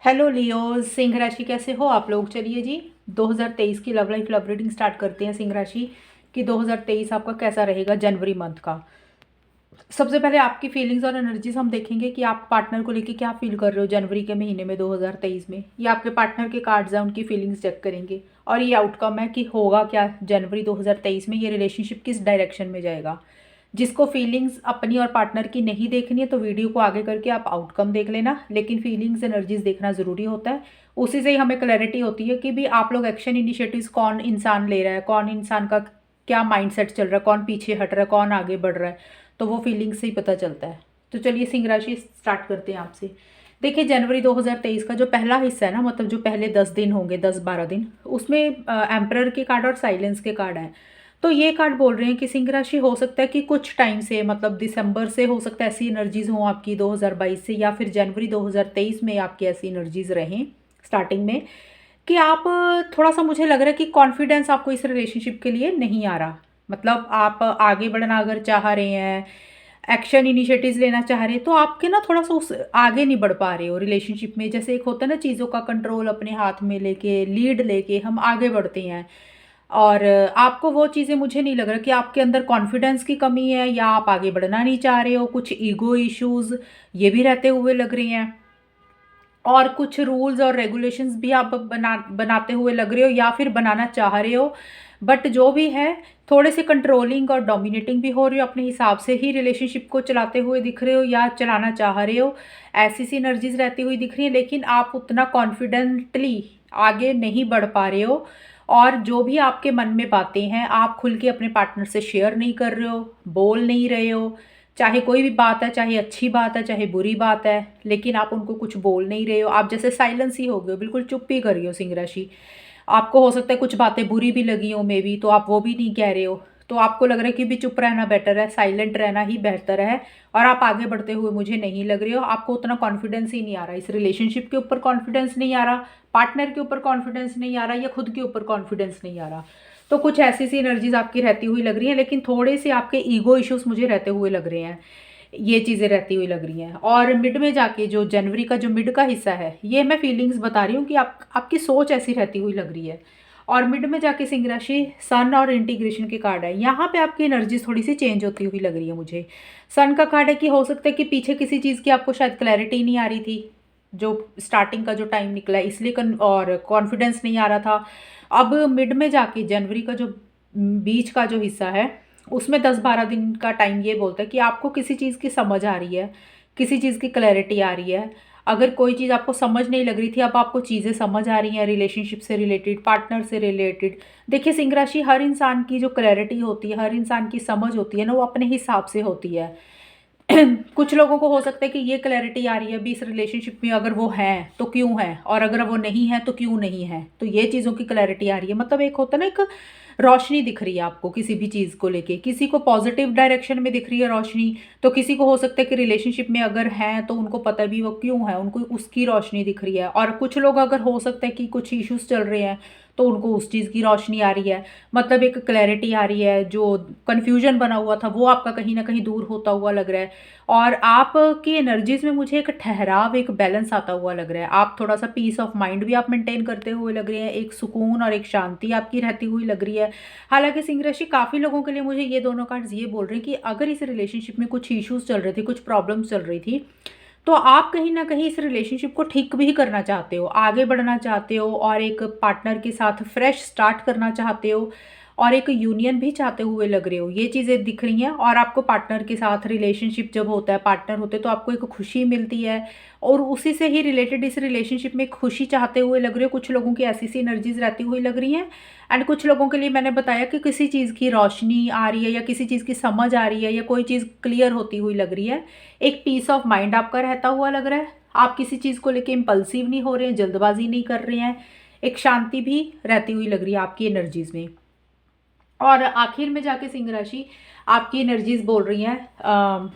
Hello लियो, सिंह राशि कैसे हो आप लोग। चलिए जी, 2023 की love life love reading start करते हैं। सिंह राशि कि 2023 आपका कैसा रहेगा जनवरी मंथ का। सबसे पहले आपकी फीलिंग्स और एनर्जीज हम देखेंगे कि आप पार्टनर को लेके क्या फील कर रहे हो जनवरी के महीने में 2023 में। ये आपके पार्टनर के कार्ड्स हैं, उनकी फीलिंग्स चेक करेंगे और ये आउटकम है कि होगा क्या जनवरी 2023 में, ये रिलेशनशिप किस डायरेक्शन में जाएगा। जिसको फीलिंग्स अपनी और पार्टनर की नहीं देखनी है तो वीडियो को आगे करके आप आउटकम देख लेना, लेकिन फीलिंग्स एनर्जीज देखना ज़रूरी होता है। उसी से ही हमें क्लैरिटी होती है कि भी आप लोग एक्शन इनिशिएटिव्स कौन इंसान ले रहा है, कौन इंसान का क्या माइंडसेट चल रहा है, कौन पीछे हट रहा है, कौन आगे बढ़ रहा है। तो वो फीलिंग से ही पता चलता है। तो चलिए सिंह राशि स्टार्ट करते हैं आपसे। देखिए जनवरी 2023 का जो पहला हिस्सा है ना, मतलब जो पहले 10 दिन होंगे, 10-12 दिन, उसमें एम्परर के कार्ड और साइलेंस के कार्ड हैं। तो ये कार्ड बोल रहे हैं कि सिंह राशि हो सकता है कि कुछ टाइम से, मतलब दिसंबर से हो सकता है ऐसी एनर्जीज हों आपकी 2022 से, या फिर जनवरी 2023 में आपकी ऐसी एनर्जीज रहें स्टार्टिंग में, कि आप थोड़ा सा, मुझे लग रहा है कि कॉन्फिडेंस आपको इस रिलेशनशिप के लिए नहीं आ रहा। मतलब आप आगे बढ़ना अगर चाह रहे हैं, एक्शन इनिशिएटिव्स लेना चाह रहे हैं, तो आपके ना थोड़ा सा उस आगे नहीं बढ़ पा रहे हो रिलेशनशिप में। जैसे एक होता है ना, चीज़ों का कंट्रोल अपने हाथ में लेके, लीड लेके हम आगे बढ़ते हैं। और आपको वो चीज़ें, मुझे नहीं लग रहा कि आपके अंदर कॉन्फिडेंस की कमी है या आप आगे बढ़ना नहीं चाह रहे हो। कुछ ईगो इश्यूज ये भी रहते हुए लग रही हैं, और कुछ रूल्स और रेगुलेशंस भी आप बनाते हुए लग रहे हो या फिर बनाना चाह रहे हो। बट जो भी है, थोड़े से कंट्रोलिंग और डोमिनेटिंग भी हो रही हो, अपने हिसाब से ही रिलेशनशिप को चलाते हुए दिख रहे हो या चलाना चाह रहे हो। ऐसी सी एनर्जीज रहती हुई दिख रही है, लेकिन आप उतना कॉन्फिडेंटली आगे नहीं बढ़ पा रहे हो। और जो भी आपके मन में बातें हैं, आप खुल के अपने पार्टनर से शेयर नहीं कर रहे हो, बोल नहीं रहे हो। चाहे कोई भी बात है, चाहे अच्छी बात है, चाहे बुरी बात है, लेकिन आप उनको कुछ बोल नहीं रहे हो। आप जैसे साइलेंस ही हो गए हो, बिल्कुल चुप ही कर रही हो सिंह राशि। आपको हो सकता है कुछ बातें बुरी भी लगी हो मे बी, तो आप वो भी नहीं कह रहे हो। तो आपको लग रहा है कि भी चुप रहना बेटर है, साइलेंट रहना ही बेहतर है। और आप आगे बढ़ते हुए मुझे नहीं लग रहे हो। आपको उतना कॉन्फिडेंस ही नहीं आ रहा, इस रिलेशनशिप के ऊपर कॉन्फिडेंस नहीं आ रहा, पार्टनर के ऊपर कॉन्फिडेंस नहीं आ रहा, या खुद के ऊपर कॉन्फिडेंस नहीं आ रहा। तो कुछ ऐसी सी एनर्जीज आपकी रहती हुई लग रही है, लेकिन थोड़े से आपके ईगो इश्यूज मुझे रहते हुए लग रहे हैं। ये चीज़ें रहती हुई लग रही हैं। और मिड में जाके जो जनवरी का जो मिड का हिस्सा है, ये मैं फीलिंग्स बता रही हूँ कि आपकी सोच ऐसी रहती हुई लग रही है। और मिड में जाके सिंह राशि सन और इंटीग्रेशन के कार्ड है, यहाँ पे आपकी एनर्जीज थोड़ी सी चेंज होती हुई लग रही है मुझे। सन का कार्ड है कि हो सकता है कि पीछे किसी चीज़ की आपको शायद क्लैरिटी नहीं आ रही थी, जो स्टार्टिंग का जो टाइम निकला है, इसलिए और कॉन्फिडेंस नहीं आ रहा था। अब मिड में जाके जनवरी का जो बीच का जो हिस्सा है, उसमें 10-12 दिन का टाइम ये बोलता है कि आपको किसी चीज़ की समझ आ रही है, किसी चीज़ की क्लैरिटी आ रही है। अगर कोई चीज़ आपको समझ नहीं लग रही थी, अब आपको चीज़ें समझ आ रही हैं, रिलेशनशिप से रिलेटेड, पार्टनर से रिलेटेड। देखिए सिंह राशि, हर इंसान की जो क्लैरिटी होती है, हर इंसान की समझ होती है ना, वो अपने हिसाब से होती है। कुछ लोगों को हो सकता है कि ये क्लैरिटी आ रही है भी इस रिलेशनशिप में, अगर वो हैं तो क्यों है, और अगर वो नहीं है तो क्यों नहीं है। तो ये चीज़ों की क्लैरिटी आ रही है, मतलब एक होता है ना, एक रोशनी दिख रही है आपको किसी भी चीज़ को लेके। किसी को पॉजिटिव डायरेक्शन में दिख रही है रोशनी, तो किसी को हो सकता है कि रिलेशनशिप में अगर हैं तो उनको पता भी वो क्यों है, उनको उसकी रोशनी दिख रही है। और कुछ लोग अगर हो सकता है कि कुछ इश्यूज चल रहे हैं, तो उनको उस चीज़ की रोशनी आ रही है। मतलब एक क्लैरिटी आ रही है, जो कन्फ्यूजन बना हुआ था वो आपका कहीं ना कहीं दूर होता हुआ लग रहा है। और आपकी एनर्जीज में मुझे एक ठहराव, एक बैलेंस आता हुआ लग रहा है। आप थोड़ा सा पीस ऑफ माइंड भी आप मेंटेन करते हुए लग रहे हैं, एक सुकून और एक शांति आपकी रहती हुई लग रही है। हालांकि सिंह राशि, काफ़ी लोगों के लिए मुझे ये दोनों कार्ड्स ये बोल रहे हैं कि अगर इस रिलेशनशिप में कुछ इश्यूज चल रहे थे, कुछ प्रॉब्लम्स चल रही थी, तो आप कहीं ना कहीं इस रिलेशनशिप को ठीक भी करना चाहते हो, आगे बढ़ना चाहते हो, और एक पार्टनर के साथ फ्रेश स्टार्ट करना चाहते हो, और एक यूनियन भी चाहते हुए लग रहे हो। ये चीज़ें दिख रही हैं। और आपको पार्टनर के साथ रिलेशनशिप जब होता है, पार्टनर होते हैं, तो आपको एक खुशी मिलती है, और उसी से ही रिलेटेड इस रिलेशनशिप में खुशी चाहते हुए लग रहे हो। कुछ लोगों की ऐसी सी एनर्जीज रहती हुई लग रही हैं। एंड कुछ लोगों के लिए मैंने बताया कि किसी चीज़ की रोशनी आ रही है, या किसी चीज़ की समझ आ रही है, या कोई चीज़ क्लियर होती हुई लग रही है। एक पीस ऑफ माइंड आपका रहता हुआ लग रहा है। आप किसी चीज़ को लेके इम्पल्सिव नहीं हो रहे हैं, जल्दबाजी नहीं कर रहे हैं। एक शांति भी रहती हुई लग रही है आपकी एनर्जीज में। और आखिर में जाके सिंह राशि, आपकी एनर्जीज बोल रही हैं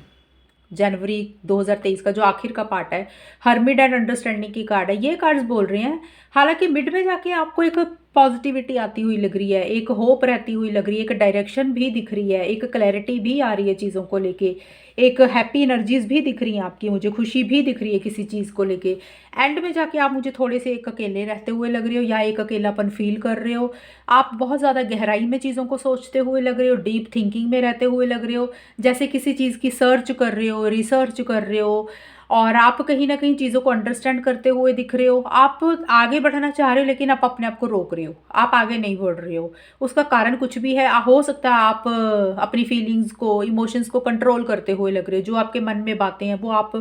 जनवरी 2023 का जो आखिर का पार्ट है, हर्मिट एंड अंडरस्टैंडिंग की कार्ड है, ये कार्ड्स बोल रहे हैं। हालांकि मिड में जाके आपको एक पॉजिटिविटी आती हुई लग रही है, एक होप रहती हुई लग रही है, एक डायरेक्शन भी दिख रही है, एक क्लैरिटी भी आ रही है चीज़ों को लेके, एक हैप्पी एनर्जीज भी दिख रही हैं आपकी, मुझे खुशी भी दिख रही है किसी चीज़ को लेके। एंड में जाके आप मुझे थोड़े से एक अकेले रहते हुए लग रहे हो या एक अकेलापन फील कर रहे हो। आप बहुत ज़्यादा गहराई में चीज़ों को सोचते हुए लग रहे हो, डीप थिंकिंग में रहते हुए लग रहे हो, जैसे किसी चीज़ की सर्च कर रहे हो, रिसर्च कर रहे हो, और आप कहीं न कहीं चीज़ों को अंडरस्टैंड करते हुए दिख रहे हो। आप आगे बढ़ना चाह रहे हो लेकिन आप अपने आप को रोक रहे हो, आप आगे नहीं बढ़ रहे हो। उसका कारण कुछ भी है, हो सकता है आप अपनी फीलिंग्स को, इमोशंस को कंट्रोल करते हुए लग रहे हो, जो आपके मन में बातें हैं वो आप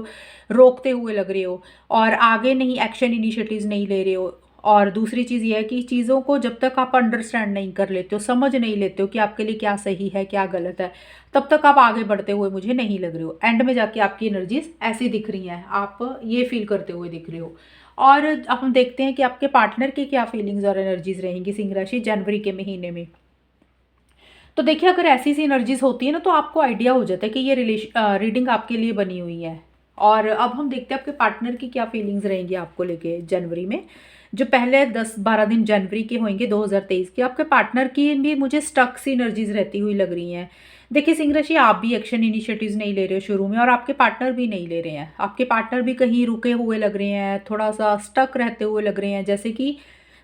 रोकते हुए लग रहे हो और आगे नहीं एक्शन इनिशिएटिव्स नहीं ले रहे हो। और दूसरी चीज़ ये है कि चीज़ों को जब तक आप अंडरस्टैंड नहीं कर लेते हो, समझ नहीं लेते हो कि आपके लिए क्या सही है, क्या गलत है, तब तक आप आगे बढ़ते हुए मुझे नहीं लग रहे हो। एंड में जाके आपकी एनर्जीज ऐसी दिख रही हैं, आप ये फील करते हुए दिख रहे हो। और अब हम देखते हैं कि आपके पार्टनर की क्या फीलिंग्स और एनर्जीज रहेंगी सिंह राशि जनवरी के महीने में। तो देखिए, अगर ऐसी सी एनर्जीज होती है ना, तो आपको आइडिया हो जाता है कि ये रीडिंग आपके लिए बनी हुई है। और अब हम देखते हैं आपके पार्टनर की क्या फीलिंग्स रहेंगी आपको लेके जनवरी में। जो पहले 10-12 दिन जनवरी के होंगे 2023 के, आपके पार्टनर की भी मुझे स्टक सी एनर्जीज रहती हुई लग रही हैं। देखिए सिंह राशि, आप भी एक्शन इनिशिएटिव्स नहीं ले रहे हो शुरू में, और आपके पार्टनर भी नहीं ले रहे हैं। आपके पार्टनर भी कहीं रुके हुए लग रहे हैं, थोड़ा सा स्टक रहते हुए लग रहे हैं, जैसे कि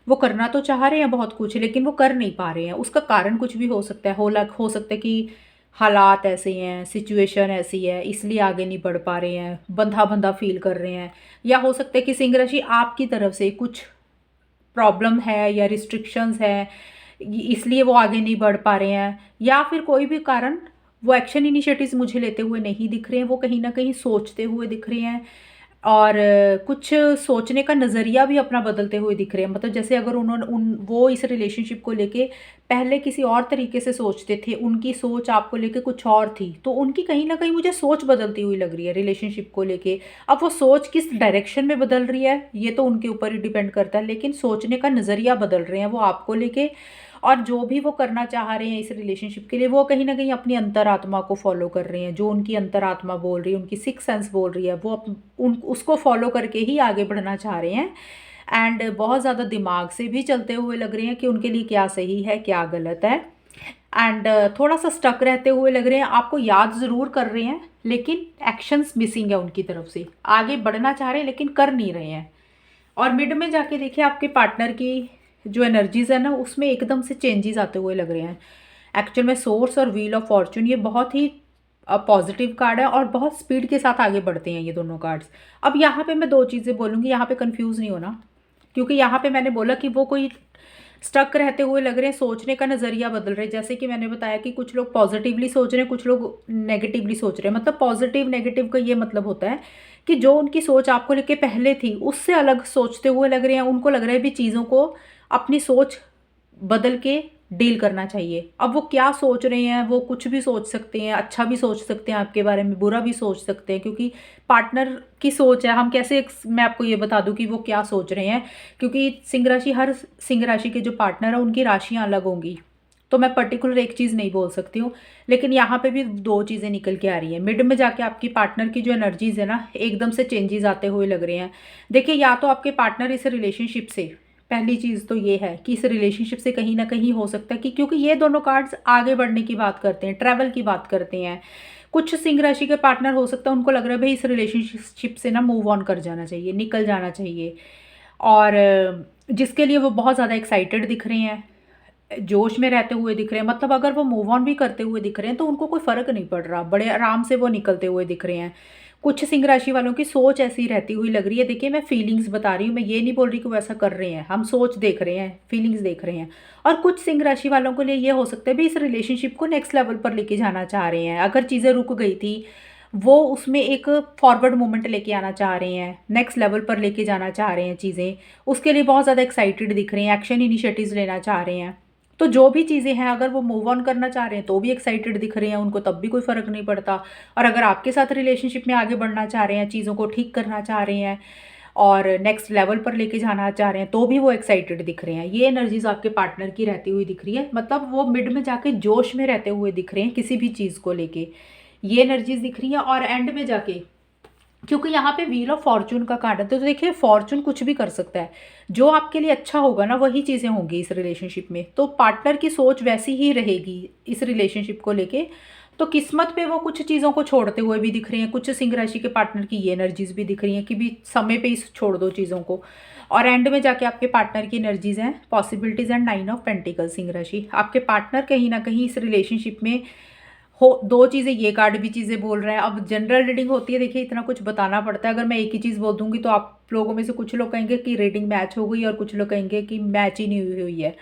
वो करना तो चाह रहे हैं बहुत कुछ लेकिन वो कर नहीं पा रहे हैं। उसका कारण कुछ भी हो सकता है, हो सकता है कि हालात ऐसे हैं, सिचुएशन ऐसी है, इसलिए आगे नहीं बढ़ पा रहे हैं, बंधा बंधा फील कर रहे हैं। या हो सकता है कि सिंह राशि आपकी तरफ से कुछ प्रॉब्लम है या रिस्ट्रिक्शंस है, इसलिए वो आगे नहीं बढ़ पा रहे हैं, या फिर कोई भी कारण वो एक्शन इनिशिएटिव्स मुझे लेते हुए नहीं दिख रहे हैं। वो कहीं ना कहीं सोचते हुए दिख रहे हैं और कुछ सोचने का नज़रिया भी अपना बदलते हुए दिख रहे हैं। मतलब जैसे अगर उन्होंने उन वो इस रिलेशनशिप को लेके पहले किसी और तरीके से सोचते थे, उनकी सोच आपको लेके कुछ और थी, तो उनकी कहीं ना कहीं मुझे सोच बदलती हुई लग रही है रिलेशनशिप को लेके। अब वो सोच किस डायरेक्शन में बदल रही है ये तो उनके ऊपर ही डिपेंड करता है, लेकिन सोचने का नज़रिया बदल रहे हैं वो आपको लेके। और जो भी वो करना चाह रहे हैं इस रिलेशनशिप के लिए, वो कहीं ना कहीं अपनी अंतरात्मा को फॉलो कर रहे हैं। जो उनकी अंतरात्मा बोल रही है, उनकी सिक्स सेंस बोल रही है, वो उसको फॉलो करके ही आगे बढ़ना चाह रहे हैं। एंड बहुत ज़्यादा दिमाग से भी चलते हुए लग रहे हैं कि उनके लिए क्या सही है क्या गलत है। एंड थोड़ा सा स्टक रहते हुए लग रहे हैं, आपको याद ज़रूर कर रहे हैं लेकिन एक्शंस मिसिंग है उनकी तरफ से। आगे बढ़ना चाह रहे हैं लेकिन कर नहीं रहे हैं। और मिड में जाके देखिए, आपके पार्टनर की जो एनर्जीज है ना, उसमें एकदम से चेंजेस आते हुए लग रहे हैं। एक्चुअल में सोर्स और व्हील ऑफ फॉर्चून ये बहुत ही पॉजिटिव कार्ड है और बहुत स्पीड के साथ आगे बढ़ते हैं ये दोनों कार्ड्स। अब यहाँ पे मैं दो चीज़ें बोलूँगी, यहाँ पे कंफ्यूज नहीं होना, क्योंकि यहाँ पे मैंने बोला कि वो कोई स्टक रहते हुए लग रहे हैं, सोचने का नज़रिया बदल रहे हैं। जैसे कि मैंने बताया कि कुछ लोग पॉजिटिवली सोच रहे हैं, कुछ लोग नेगेटिवली सोच रहे हैं। मतलब पॉजिटिव नेगेटिव का ये मतलब होता है कि जो उनकी सोच आपको लेके पहले थी उससे अलग सोचते हुए लग रहे हैं। उनको लग रहा है भी चीज़ों को अपनी सोच बदल के डील करना चाहिए। अब वो क्या सोच रहे हैं, वो कुछ भी सोच सकते हैं, अच्छा भी सोच सकते हैं आपके बारे में, बुरा भी सोच सकते हैं, क्योंकि पार्टनर की सोच है। हम कैसे मैं आपको ये बता दूं कि वो क्या सोच रहे हैं, क्योंकि सिंह राशि, हर सिंह राशि के जो पार्टनर है उनकी राशियां अलग होंगी, तो मैं पर्टिकुलर एक चीज़ नहीं बोल सकती हूँ। लेकिन यहाँ पे भी दो चीज़ें निकल के आ रही हैं। मिड में जाके आपकी पार्टनर की जो एनर्जीज है ना, एकदम से चेंजेस आते हुए लग रहे हैं। देखिए, या तो आपके पार्टनर इस रिलेशनशिप से, पहली चीज़ तो ये है कि इस रिलेशनशिप से कहीं ना कहीं हो सकता है कि, क्योंकि ये दोनों कार्ड्स आगे बढ़ने की बात करते हैं, ट्रैवल की बात करते हैं। कुछ सिंह राशि के पार्टनर हो सकता है उनको लग रहा है भाई इस रिलेशनशिप से ना मूव ऑन कर जाना चाहिए, निकल जाना चाहिए, और जिसके लिए वो बहुत ज़्यादा एक्साइटेड दिख रहे हैं, जोश में रहते हुए दिख रहे हैं। मतलब अगर वो मूव ऑन भी करते हुए दिख रहे हैं तो उनको कोई फ़र्क नहीं पड़ रहा, बड़े आराम से वो निकलते हुए दिख रहे हैं। कुछ सिंह राशि वालों की सोच ऐसी रहती हुई लग रही है। देखिए, मैं फीलिंग्स बता रही हूँ, मैं ये नहीं बोल रही कि वो ऐसा कर रहे हैं, हम सोच देख रहे हैं, फीलिंग्स देख रहे हैं। और कुछ सिंह राशि वालों के लिए ये हो सकता है भी इस रिलेशनशिप को नेक्स्ट लेवल पर लेके जाना चाह रहे हैं। अगर चीज़ें रुक गई थी, वो उसमें एक फॉरवर्ड मूवमेंट लेके आना चाह रहे हैं, नेक्स्ट लेवल पर लेके जाना चाह रहे हैं चीज़ें, उसके लिए बहुत ज़्यादा एक्साइटेड दिख रहे हैं, एक्शन इनिशिएटिव्स लेना चाह रहे हैं। तो जो भी चीज़ें हैं, अगर वो मूव ऑन करना चाह रहे हैं तो भी एक्साइटेड दिख रहे हैं, उनको तब भी कोई फ़र्क नहीं पड़ता। और अगर आपके साथ रिलेशनशिप में आगे बढ़ना चाह रहे हैं, चीज़ों को ठीक करना चाह रहे हैं और नेक्स्ट लेवल पर लेके जाना चाह रहे हैं, तो भी वो एक्साइटेड दिख रहे हैं। ये एनर्जीज आपके पार्टनर की रहती हुई दिख रही है। मतलब वो मिड में जाके जोश में रहते हुए दिख रहे हैं किसी भी चीज़ को लेके, ये एनर्जीज दिख रही हैं। और एंड में जाके क्योंकि यहाँ पे व्हील ऑफ फॉर्चून का कार्ड है। तो देखिए फॉर्चून कुछ भी कर सकता है, जो आपके लिए अच्छा होगा ना वही चीज़ें होंगी इस रिलेशनशिप में। तो पार्टनर की सोच वैसी ही रहेगी इस रिलेशनशिप को लेके। तो किस्मत पे वो कुछ चीज़ों को छोड़ते हुए भी दिख रही हैं, कुछ सिंह राशि के पार्टनर की ये एनर्जीज भी दिख रही हैं कि भी समय पे ही छोड़ दो चीज़ों को। और एंड में जाके आपके पार्टनर की एनर्जीज हैं possibilities and 9 of pentacle Singh राशि। आपके पार्टनर कहीं ना कहीं इस रिलेशनशिप में हो, दो चीज़ें, ये कार्ड भी चीज़ें बोल रहे हैं। अब जनरल रीडिंग होती है, देखिए इतना कुछ बताना पड़ता है। अगर मैं एक ही चीज़ बोल दूंगी तो आप लोगों में से कुछ लोग कहेंगे कि रीडिंग मैच हो गई और कुछ लोग कहेंगे कि मैच ही नहीं हुई है।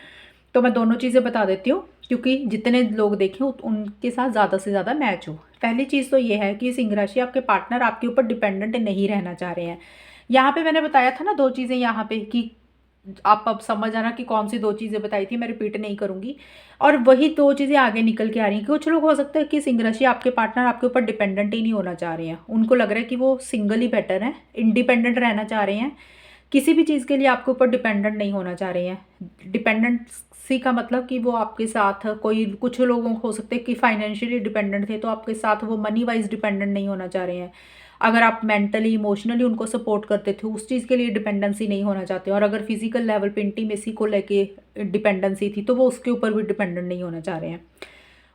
तो मैं दोनों चीज़ें बता देती हूँ क्योंकि जितने लोग देखें उनके साथ ज़्यादा से ज़्यादा मैच हो। पहली चीज़ तो ये है कि सिंह राशि आपके पार्टनर आपके ऊपर डिपेंडेंट नहीं रहना चाह रहे हैं। यहाँ पे मैंने बताया था ना दो चीज़ें यहाँ पे कि आप अब समझ आना कि कौन सी दो चीज़ें बताई थी, मैं रिपीट नहीं करूँगी। और वही दो चीज़ें आगे निकल के आ रही हैं। कुछ लोग हो सकता है कि सिंह राशि आपके पार्टनर आपके ऊपर डिपेंडेंट ही नहीं होना चाह रहे हैं, उनको लग रहा है कि वो सिंगल ही बेटर है, इंडिपेंडेंट रहना चाह रहे हैं, किसी भी चीज़ के लिए आपके ऊपर डिपेंडेंट नहीं होना चाह रहे हैं। डिपेंडेंसी का मतलब कि वो आपके साथ कोई, कुछ लोगों को हो सकता है कि फाइनेंशियली डिपेंडेंट थे तो आपके साथ वो मनी वाइज डिपेंडेंट नहीं होना चाह रहे हैं। अगर आप मेंटली इमोशनली उनको सपोर्ट करते थे उस चीज़ के लिए डिपेंडेंसी नहीं होना चाहते, और अगर फिजिकल लेवल पे इंटीमेसी को लेके डिपेंडेंसी थी तो वो उसके ऊपर भी डिपेंडेंट नहीं होना चाह रहे हैं।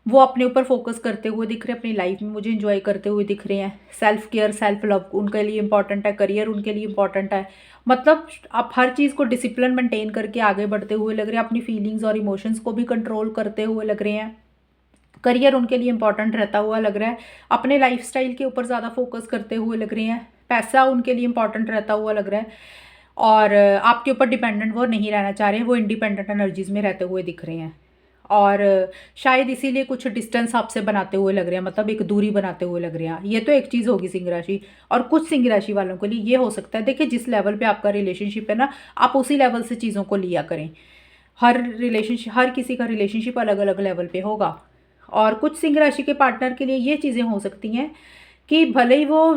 वो अपने ऊपर फोकस करते हुए दिख रहे हैं, अपनी लाइफ में मुझे इंजॉय करते हुए दिख रहे हैं। सेल्फ केयर सेल्फ लव उनके लिए इंपॉर्टेंट है, करियर उनके लिए इंपॉर्टेंट है। मतलब आप हर चीज़ को डिसिप्लिन मेंटेन करके आगे बढ़ते हुए लग रहे हैं, अपनी फीलिंग्स और इमोशंस को भी कंट्रोल करते हुए लग रहे हैं। करियर उनके लिए इंपॉर्टेंट रहता हुआ लग रहा है, अपने लाइफस्टाइल के ऊपर ज़्यादा फोकस करते हुए लग रहे हैं। पैसा उनके लिए इंपॉर्टेंट रहता हुआ लग रहा है, और आपके ऊपर डिपेंडेंट वो नहीं रहना चाह रहे हैं, वो इंडिपेंडेंट एनर्जीज में रहते हुए दिख रहे हैं। और शायद इसीलिए कुछ डिस्टेंस आपसे बनाते हुए लग रहे हैं, मतलब एक दूरी बनाते हुए लग रहे हैं। ये तो एक चीज़ होगी सिंह राशि। और कुछ सिंह राशि वालों के लिए ये हो सकता है, देखिए जिस लेवल पे आपका रिलेशनशिप है ना, आप उसी लेवल से चीज़ों को लिया करें। हर रिलेशनशिप, हर किसी का रिलेशनशिप अलग अलग लेवल पे होगा। और कुछ सिंह राशि के पार्टनर के लिए ये चीज़ें हो सकती हैं कि भले ही वो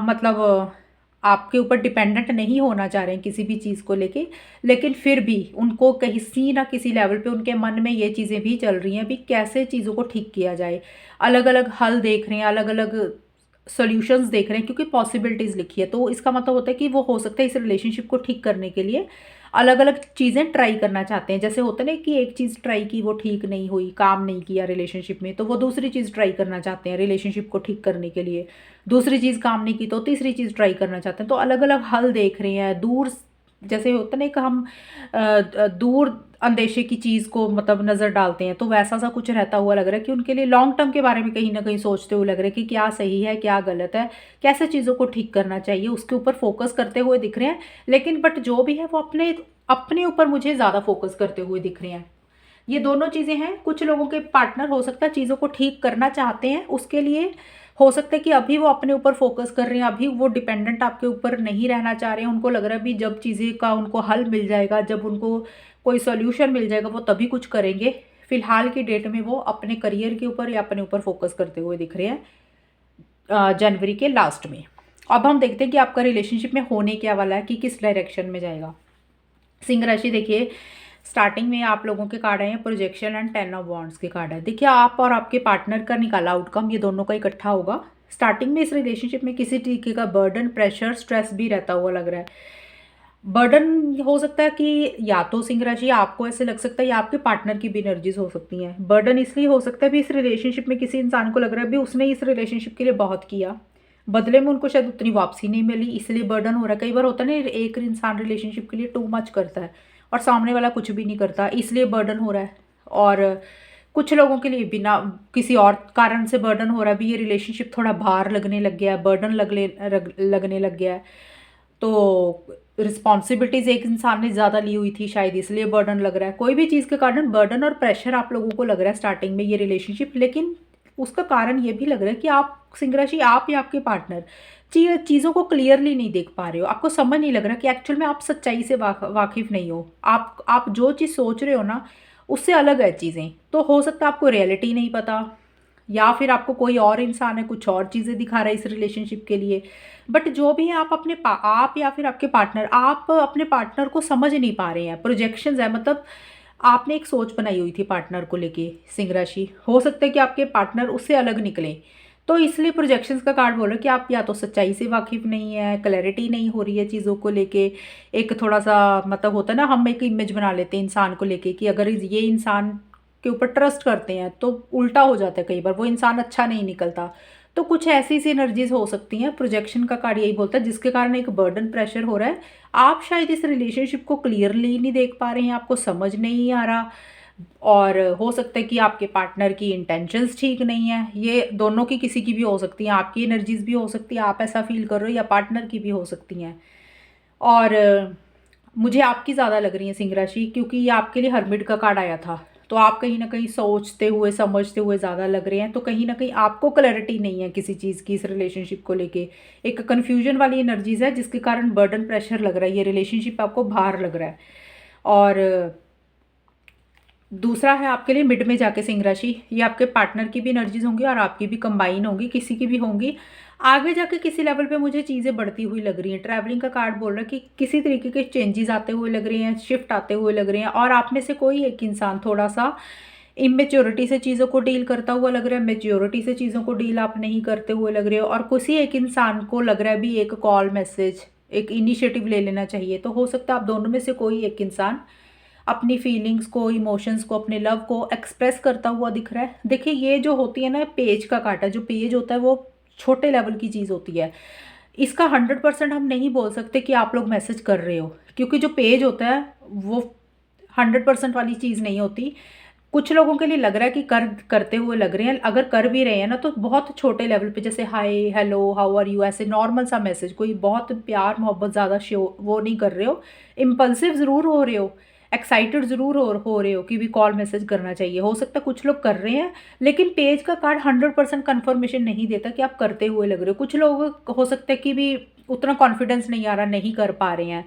मतलब आपके ऊपर डिपेंडेंट नहीं होना चाह रहे हैं किसी भी चीज़ को लेके, लेकिन फिर भी उनको किसी ना किसी लेवल पे उनके मन में ये चीज़ें भी चल रही हैं भी कैसे चीज़ों को ठीक किया जाए। अलग अलग हल देख रहे हैं, अलग अलग सॉल्यूशंस देख रहे हैं, क्योंकि पॉसिबिलिटीज़ लिखी है। तो इसका मतलब होता है कि वो हो सकता है इस रिलेशनशिप को ठीक करने के लिए अलग अलग चीज़ें ट्राई करना चाहते हैं। जैसे होता है ना कि एक चीज़ ट्राई की, वो ठीक नहीं हुई, काम नहीं किया रिलेशनशिप में, तो वो दूसरी चीज़ ट्राई करना चाहते हैं रिलेशनशिप को ठीक करने के लिए। दूसरी चीज़ काम नहीं की तो तीसरी चीज़ ट्राई करना चाहते हैं। तो अलग अलग हल देख रहे हैं। दूर, जैसे होता है ना कि हम दूर अंदेशे की चीज़ को मतलब नज़र डालते हैं, तो वैसा सा कुछ रहता हुआ लग रहा है कि उनके लिए लॉन्ग टर्म के बारे में कहीं ना कहीं सोचते हुए लग रहा है कि क्या सही है क्या गलत है, कैसे चीज़ों को ठीक करना चाहिए, उसके ऊपर फोकस करते हुए दिख रहे हैं। लेकिन बट जो भी है वो अपने अपने ऊपर मुझे ज़्यादा फोकस करते हुए दिख रहे हैं। ये दोनों चीज़ें हैं। कुछ लोगों के पार्टनर हो सकता है चीज़ों को ठीक करना चाहते हैं, उसके लिए हो सकता है कि अभी वो अपने ऊपर फोकस कर रहे हैं, अभी वो डिपेंडेंट आपके ऊपर नहीं रहना चाह रहे हैं। उनको लग रहा है भी जब चीज़ें का उनको हल मिल जाएगा, जब उनको कोई सॉल्यूशन मिल जाएगा वो तभी कुछ करेंगे। फिलहाल की डेट में वो अपने करियर के ऊपर या अपने ऊपर फोकस करते हुए दिख रहे हैं जनवरी के लास्ट में। अब हम देखते हैं कि आपका रिलेशनशिप में होने क्या वाला है, कि किस डायरेक्शन में जाएगा। सिंह राशि देखिए, स्टार्टिंग में आप लोगों के कार्ड आए हैं प्रोजेक्शन एंड 10 ऑफ वॉन्ड्स के कार्ड है। देखिए आप और आपके पार्टनर का निकाला आउटकम, ये दोनों का इकट्ठा होगा। स्टार्टिंग में इस रिलेशनशिप में किसी तरीके का बर्डन, प्रेशर, स्ट्रेस भी रहता हुआ लग रहा है। बर्डन हो सकता है कि या तो सिंह राशि आपको ऐसे लग सकता है या आपके पार्टनर की भी एनर्जीज हो सकती हैं। बर्डन इसलिए हो सकता है भी इस रिलेशनशिप में किसी इंसान को लग रहा है भी उसने इस रिलेशनशिप के लिए बहुत किया, बदले में उनको शायद उतनी वापसी नहीं मिली, इसलिए बर्डन हो रहा है। कई बार होता है ना एक इंसान रिलेशनशिप के लिए टू मच करता है और सामने वाला कुछ भी नहीं करता, इसलिए बर्डन हो रहा है। और कुछ लोगों के लिए बिना किसी और कारण से बर्डन हो रहा है भी, ये रिलेशनशिप थोड़ा भार लगने लग गया है, बर्डन लगने लग गया है। तो रिस्पॉन्सिबिलिटीज़ एक इंसान ने ज़्यादा ली हुई थी शायद, इसलिए बर्डन लग रहा है। कोई भी चीज़ के कारण बर्डन और प्रेशर आप लोगों को लग रहा है स्टार्टिंग में ये रिलेशनशिप, लेकिन उसका कारण ये भी लग रहा है कि आप सिंह राशि, आप या आपके पार्टनर चीज़ों को क्लियरली नहीं देख पा रहे हो। आपको समझ नहीं लग रहा कि एक्चुअल में आप सच्चाई से वाकिफ़ नहीं हो। आप जो चीज़ सोच रहे हो ना उससे अलग है चीज़ें। तो हो सकता है आपको रियलिटी नहीं पता, या फिर आपको कोई और इंसान है कुछ और चीज़ें दिखा रहा है इस रिलेशनशिप के लिए। बट जो भी है आप आप या फिर आपके पार्टनर, आप अपने पार्टनर को समझ नहीं पा रहे हैं। प्रोजेक्शंस है, मतलब आपने एक सोच बनाई हुई थी पार्टनर को लेके सिंह राशि, हो सकता है कि आपके पार्टनर उससे अलग निकले। तो इसलिए प्रोजेक्शंस का कार्ड बोल रहा है कि आप या तो सच्चाई से वाकिफ़ नहीं है, क्लैरिटी नहीं हो रही है चीज़ों को लेके। एक थोड़ा-सा मतलब होता है ना, हम एक इमेज बना लेते हैं इंसान को लेके कि अगर ये इंसान के ऊपर ट्रस्ट करते हैं तो उल्टा हो जाता है कई बार, वो इंसान अच्छा नहीं निकलता। तो कुछ ऐसी-सी एनर्जीज़ हो सकती हैं, प्रोजेक्शन का कार्ड यही बोलता है, जिसके कारण एक बर्डन प्रेशर हो रहा है। आप शायद इस रिलेशनशिप को क्लियरली नहीं देख पा रहे हैं, आपको समझ नहीं आ रहा, और हो सकता है कि आपके पार्टनर की इंटेंशंस ठीक नहीं है। ये दोनों की, किसी की भी हो सकती हैं, आपकी एनर्जीज़ भी हो सकती है, आप ऐसा फ़ील कर रहे हो, या पार्टनर की भी हो सकती हैं। और मुझे आपकी ज़्यादा लग रही है सिंह राशि, क्योंकि ये आपके लिए हर्मिट का कार्ड आया था। तो आप कहीं न कहीं सोचते हुए, समझते हुए ज़्यादा लग रहे हैं, तो कहीं न कहीं आपको क्लैरिटी नहीं है किसी चीज़ की इस रिलेशनशिप को लेके। एक कन्फ्यूजन वाली एनर्जीज़ है, जिसके कारण बर्डन प्रेशर लग रहा है, ये रिलेशनशिप आपको भार लग रहा है। और दूसरा है आपके लिए मिड में जाके सिंह राशि, ये आपके पार्टनर की भी एनर्जीज होंगी और आपकी भी कंबाइन होंगी, किसी की भी होंगी। आगे जाके किसी लेवल पे मुझे चीज़ें बढ़ती हुई लग रही हैं। ट्रैवलिंग का कार्ड बोल रहा है कि किसी तरीके के चेंजेस आते हुए लग रहे हैं, शिफ्ट आते हुए लग रहे हैं, और आप में से कोई एक इंसान थोड़ा-सा इमेच्योरिटी से चीज़ों को डील करता हुआ लग रहा है, मैच्योरिटी से चीज़ों को डील आप नहीं करते हुए लग रहे हो, और किसी एक इंसान को लग रहा है भी एक कॉल, मैसेज, एक इनिशिएटिव ले लेना चाहिए। तो हो सकता है आप दोनों में से कोई एक इंसान अपनी फीलिंग्स को, इमोशंस को, अपने लव को एक्सप्रेस करता हुआ दिख रहा है। देखिए, ये जो होती है ना, पेज का काटा, जो पेज होता है वो छोटे लेवल की चीज़ होती है। इसका 100% हम नहीं बोल सकते कि आप लोग मैसेज कर रहे हो, क्योंकि जो पेज होता है वो 100% वाली चीज़ नहीं होती। कुछ लोगों के लिए लग रहा है कि करते हुए लग रहे हैं। अगर कर भी रहे हैं ना, तो बहुत छोटे लेवल पे, जैसे हाय, हेलो, हाउ आर यू, ऐसे नॉर्मल सा मैसेज, कोई बहुत प्यार मोहब्बत ज़्यादा शो वो नहीं कर रहे हो। इम्पल्सिव ज़रूर हो रहे हो, एक्साइटेड ज़रूर हो रहे हो कि भी कॉल मैसेज करना चाहिए। हो सकता है कुछ लोग कर रहे हैं, लेकिन पेज का कार्ड 100% कन्फर्मेशन नहीं देता कि आप करते हुए लग रहे हो। कुछ लोग हो सकता है कि भी उतना कॉन्फिडेंस नहीं आ रहा, नहीं कर पा रहे हैं।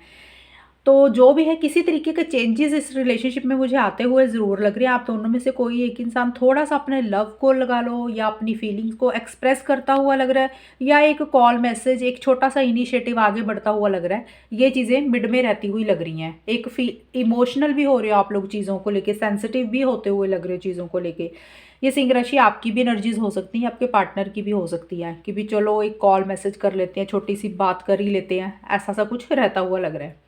तो जो भी है, किसी तरीके के चेंजेस इस रिलेशनशिप में मुझे आते हुए ज़रूर लग रहे हैं। आप दोनों में से कोई एक इंसान थोड़ा-सा अपने लव को लगा लो, या अपनी फीलिंग्स को एक्सप्रेस करता हुआ लग रहा है, या एक कॉल, मैसेज, एक छोटा-सा इनिशिएटिव आगे बढ़ता हुआ लग रहा है। ये चीज़ें मिड में रहती हुई लग रही हैं। एक इमोशनल भी हो रहे हो आप लोग चीज़ों को लेके, सेंसिटिव भी होते हुए लग रहे हो चीज़ों को लेके। ये सिंह राशि आपकी भी एनर्जीज़ हो सकती हैं, आपके पार्टनर की भी हो सकती है कि भी चलो एक कॉल, मैसेज कर लेते हैं, छोटी-सी बात कर ही लेते हैं, ऐसा-सा कुछ रहता हुआ लग रहा है।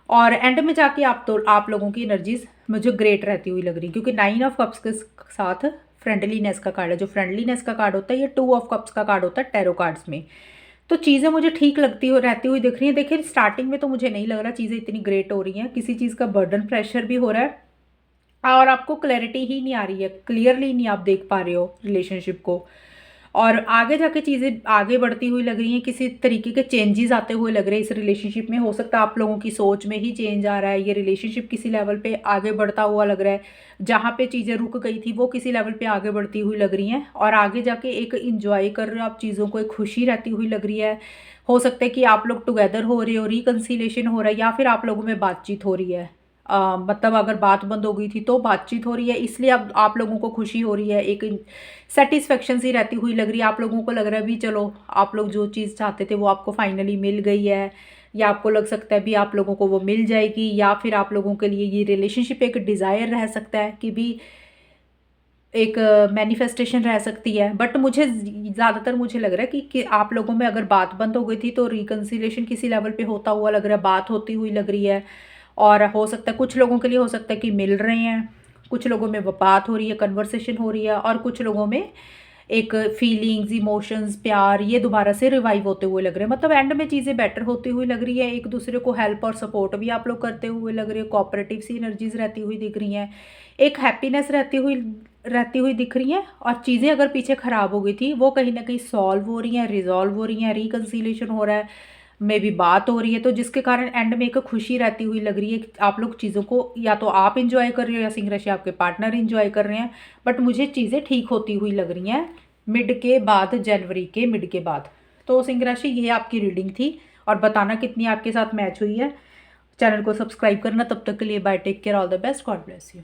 और एंड में जाके आप लोगों की एनर्जीज मुझे ग्रेट रहती हुई लग रही है, क्योंकि 9 ऑफ कप्स के साथ फ्रेंडलीनेस का कार्ड है। जो फ्रेंडलीनेस का कार्ड होता है, ये 2 ऑफ कप्स का कार्ड होता है टैरो कार्ड्स में। तो चीज़ें मुझे ठीक लगती हो रहती हुई दिख रही हैं। देखिए, स्टार्टिंग में तो मुझे नहीं लग रहा चीज़ें इतनी ग्रेट हो रही हैं, किसी चीज़ का बर्डन प्रेशर भी हो रहा है, और आपको क्लैरिटी ही नहीं आ रही है, क्लियरली नहीं आप देख पा रहे हो रिलेशनशिप को। और आगे जाके चीज़ें आगे बढ़ती हुई लग रही हैं, किसी तरीके के चेंजेस आते हुए लग रहे हैं इस रिलेशनशिप में। हो सकता है आप लोगों की सोच में ही चेंज आ रहा है, ये रिलेशनशिप किसी लेवल पे आगे बढ़ता हुआ लग रहा है। जहाँ पे चीज़ें रुक गई थी, वो किसी लेवल पे आगे बढ़ती हुई लग रही हैं, और आगे जाके एक इंजॉय कर रहे हो आप चीज़ों को, एक खुशी रहती हुई लग रही है। हो सकता है कि आप लोग टुगेदर हो रहे हो, रिकन्सिलेशन हो रहा है, या फिर आप लोगों में बातचीत हो रही है। मतलब अगर बात बंद हो गई थी तो बातचीत हो रही है, इसलिए अब आप लोगों को खुशी हो रही है, एक सेटिस्फेक्शन सी रहती हुई लग रही है। आप लोगों को लग रहा है भी चलो, आप लोग जो चीज़ चाहते थे वो आपको फाइनली मिल गई है, या आपको लग सकता है भी आप लोगों को वो मिल जाएगी, या फिर आप लोगों के लिए ये रिलेशनशिप एक डिज़ायर रह सकता है कि भी एक मैनिफेस्टेशन रह सकती है। बट मुझे ज़्यादातर मुझे लग रहा है कि आप लोगों में अगर बात बंद हो गई थी, तो रिकन्सिलेशन किसी लेवल पे होता हुआ लग रहा है, बात होती हुई लग रही है। और हो सकता है कुछ लोगों के लिए हो सकता है कि मिल रहे हैं, कुछ लोगों में वो बात हो रही है, कन्वर्सेशन हो रही है, और कुछ लोगों में एक फीलिंग्स, इमोशंस, प्यार, ये दोबारा से रिवाइव होते हुए लग रहे हैं। मतलब एंड में चीज़ें बेटर होती हुई लग रही है, एक दूसरे को हेल्प और सपोर्ट भी आप लोग करते हुए लग रहे हो, कोऑपरेटिव सी एनर्जीज रहती हुई दिख रही हैं, एक हैप्पीनेस रहती हुई दिख रही हैं। और चीज़ें अगर पीछे ख़राब हो गई थी, वो कहीं ना कहीं सॉल्व हो रही हैं, रिजॉल्व हो रही हैं, रिकन्सिलेशन हो रहा है, में भी बात हो रही है, तो जिसके कारण एंड में एक खुशी रहती हुई लग रही है कि आप लोग चीज़ों को या तो आप इंजॉय कर रहे हो, या सिंह राशि आपके पार्टनर इंजॉय कर रहे हैं। बट मुझे चीज़ें ठीक होती हुई लग रही हैं मिड के बाद, जनवरी के मिड के बाद। तो सिंह राशि, ये आपकी रीडिंग थी, और बताना कितनी आपके साथ मैच हुई है। चैनल को सब्सक्राइब करना। तब तक के लिए bye, take care, all the best, God bless you.